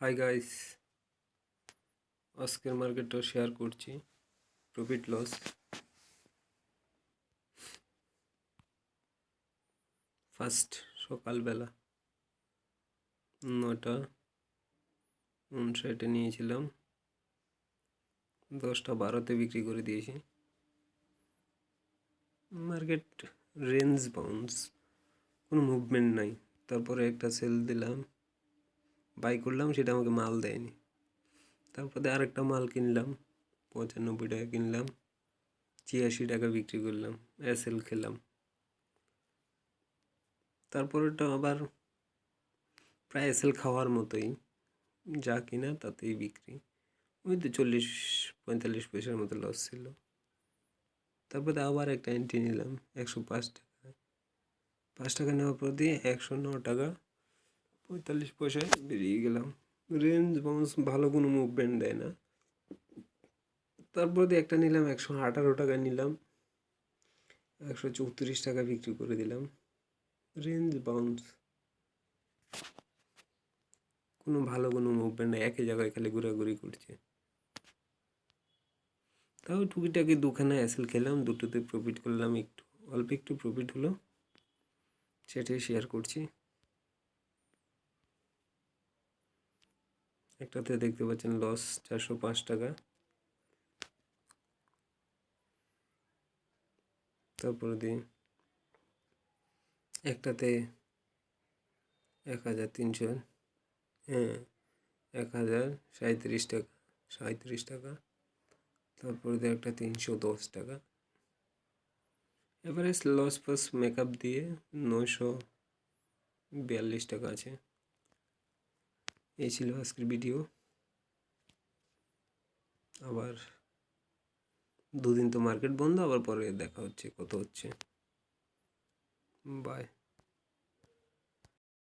Hi guys, আজকের মার্কেটটা share করছি। প্রফিট লস ফার্স্ট সকালবেলা 9:59 নিয়েছিলাম, 10:12 বিক্রি করে দিয়েছি। মার্কেট রেঞ্জ বাউন্স, কোনো মুভমেন্ট নাই। তারপরে একটা সেল দিলাম, বাই করলাম, সেটা আমাকে মাল দেয়নি। তারপরে আরেকটা মাল কিনলাম, 95 টাকা কিনলাম, 86 টাকা বিক্রি করলাম, এসএল খেলাম। তারপরেটা আবার প্রায় এসএল খাওয়ার মতোই, যা কিনা তাতেই বিক্রি। ওই তো 40-45 পয়সার মতো লস ছিল। তারপরে আবার একটা এন্ট্রি নিলাম 105 টাকা। 5 টাকা নেওয়ার পর দিয়ে 109 টাকা 45 পয়সায় বেরিয়ে গেলাম। রেঞ্জ বাউন্স, ভালো কোনো মুভমেন্ট দেয় না। তারপর দিয়ে একটা নিলাম 118 টাকা নিলাম, 134 টাকা বিক্রি করে দিলাম। রেঞ্জ বাউন্স, কোনো ভালো কোনো মুভমেন্ট নেই, একই জায়গায় খালি ঘোরাঘুরি করছে। তাও টুকিটাকি দুখানা এসএল খেলাম, দুটোতে প্রফিট করলাম, অল্প একটু প্রফিট হলো, সেটাই শেয়ার করছি। একটাতে দেখতে পাচ্ছেন লস 405 টাকা। তারপরে দিয়ে একটাতে 1300, হ্যাঁ 1037 টাকা, 37 টাকা। তারপরে দিয়ে একটা 310 টাকা। এভারেজ লস প্লাস মেকআপ দিয়ে 942 টাকা আছে। এই ছিল আজকের ভিডিও। আবার দুদিন তো মার্কেট বন্ধ, আবার পরে দেখা হচ্ছে কত হচ্ছে। বাই।